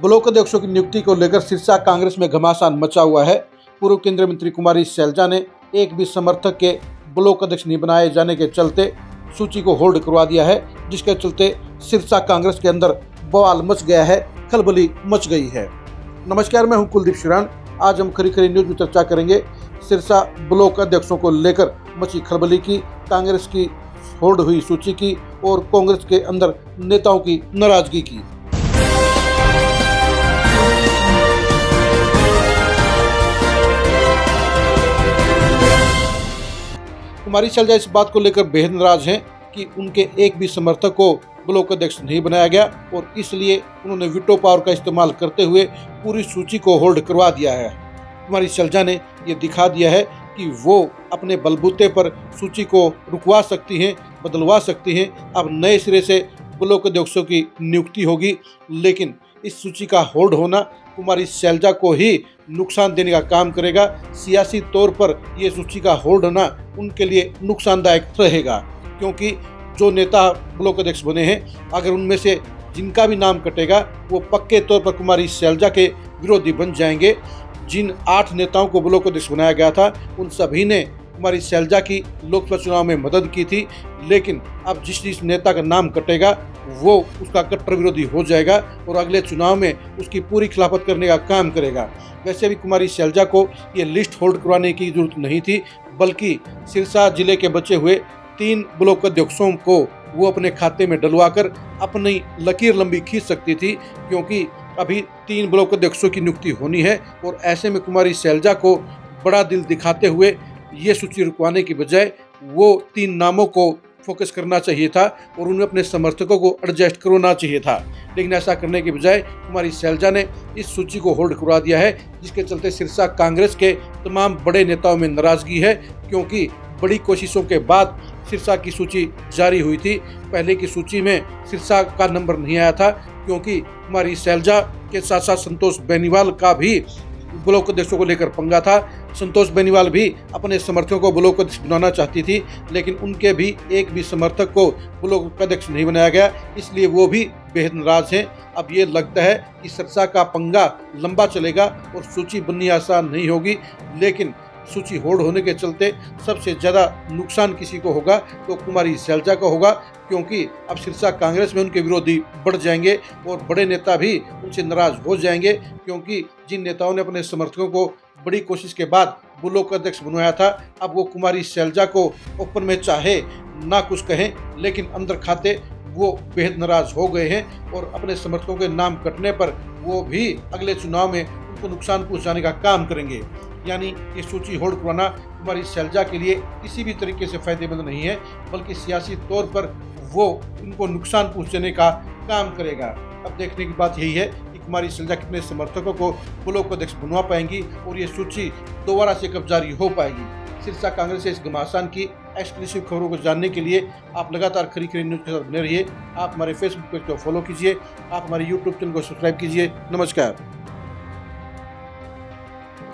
Block अध्यक्षों की नियुक्ति को लेकर सिरसा कांग्रेस में घमासान मचा हुआ है। पूर्व केंद्रीय मंत्री कुमारी शैलजा ने एक भी समर्थक के ब्लॉक अध्यक्ष नहीं बनाए जाने के चलते सूची को होल्ड करवा दिया है, जिसके चलते सिरसा कांग्रेस के अंदर बवाल मच गया है, खलबली मच गई है। नमस्कार, मैं हूं कुलदीप शिरान। आज हम खरी खरी न्यूज में चर्चा करेंगे सिरसा ब्लॉक अध्यक्षों को लेकर मची खलबली की, कांग्रेस की होल्ड हुई सूची की और कांग्रेस के अंदर नेताओं की नाराजगी की। कुमारी शैलजा इस बात को लेकर बेहद नाराज हैं कि उनके एक भी समर्थक को ब्लॉक अध्यक्ष नहीं बनाया गया और इसलिए उन्होंने वीटो पावर का इस्तेमाल करते हुए पूरी सूची को होल्ड करवा दिया है। कुमारी शैलजा ने ये दिखा दिया है कि वो अपने बलबूते पर सूची को रुकवा सकती हैं, बदलवा सकती हैं। अब नए सिरे से ब्लॉक अध्यक्षों की नियुक्ति होगी, लेकिन इस सूची का होल्ड होना कुमारी शैलजा को ही नुकसान देने का काम करेगा। सियासी तौर पर ये सूची का होल्ड होना उनके लिए नुकसानदायक रहेगा, क्योंकि जो नेता ब्लॉक अध्यक्ष बने हैं, अगर उनमें से जिनका भी नाम कटेगा वो पक्के तौर पर कुमारी शैलजा के विरोधी बन जाएंगे। जिन 8 नेताओं को ब्लॉक अध्यक्ष बनाया गया था, उन सभी ने कुमारी शैलजा की लोकसभा चुनाव में मदद की थी, लेकिन अब जिस नेता का नाम कटेगा वो उसका कट्टर विरोधी हो जाएगा और अगले चुनाव में उसकी पूरी खिलाफत करने का काम करेगा। वैसे भी कुमारी शैलजा को ये लिस्ट होल्ड करवाने की जरूरत नहीं थी, बल्कि सिरसा जिले के बचे हुए 3 ब्लॉक अध्यक्षों को वो अपने खाते में डलवाकर अपनी लकीर लंबी खींच सकती थी, क्योंकि अभी 3 ब्लॉक अध्यक्षों की नियुक्ति होनी है और ऐसे में कुमारी शैलजा को बड़ा दिल दिखाते हुए ये सूची रुकवाने की बजाय वो 3 नामों को फोकस करना चाहिए था और उन्हें अपने समर्थकों को एडजस्ट करवाना चाहिए था। लेकिन ऐसा करने के बजाय कुमारी शैलजा ने इस सूची को होल्ड करवा दिया है, जिसके चलते सिरसा कांग्रेस के तमाम बड़े नेताओं में नाराजगी है, क्योंकि बड़ी कोशिशों के बाद सिरसा की सूची जारी हुई थी। पहले की सूची में सिरसा का नंबर नहीं आया था, क्योंकि कुमारी शैलजा के साथ साथ संतोष बेनीवाल का भी ब्लॉक अध्यक्षों को लेकर पंगा था। संतोष बेनीवाल भी अपने समर्थकों को ब्लॉक अध्यक्ष बनाना चाहती थी, लेकिन उनके भी एक भी समर्थक को ब्लॉक अध्यक्ष नहीं बनाया गया, इसलिए वो भी बेहद नाराज हैं। अब ये लगता है कि सिरसा का पंगा लंबा चलेगा और सूची बननी आसान नहीं होगी, लेकिन सूची होल्ड होने के चलते सबसे ज़्यादा नुकसान किसी को होगा तो कुमारी शैलजा को होगा, क्योंकि अब सिरसा कांग्रेस में उनके विरोधी बढ़ जाएंगे और बड़े नेता भी उनसे नाराज हो जाएंगे, क्योंकि जिन नेताओं ने अपने समर्थकों को बड़ी कोशिश के बाद ब्लॉक अध्यक्ष बनवाया था, अब वो कुमारी शैलजा को ओपन में चाहे ना कुछ कहें, लेकिन अंदर खाते वो बेहद नाराज हो गए हैं और अपने समर्थकों के नाम कटने पर वो भी अगले चुनाव में उनको नुकसान पहुंचाने का काम करेंगे। यानी ये सूची होल्ड करवाना कुमारी शैलजा के लिए किसी भी तरीके से फायदेमंद नहीं है, बल्कि सियासी तौर पर वो उनको नुकसान पहुंचाने का काम करेगा। अब देखने की बात यही है कि कुमारी शैलजा कितने समर्थकों को ब्लॉक अध्यक्ष बनवा पाएंगी और ये सूची दोबारा से कब जारी हो पाएगी। सिरसा कांग्रेस से इस घमासान की एक्सक्लूसिव खबरों को जानने के लिए आप लगातार खरी खरी न्यूज के साथ बने रहिए। आप हमारे फेसबुक पेज को फॉलो कीजिए, आप हमारे यूट्यूब चैनल को सब्सक्राइब कीजिए। नमस्कार।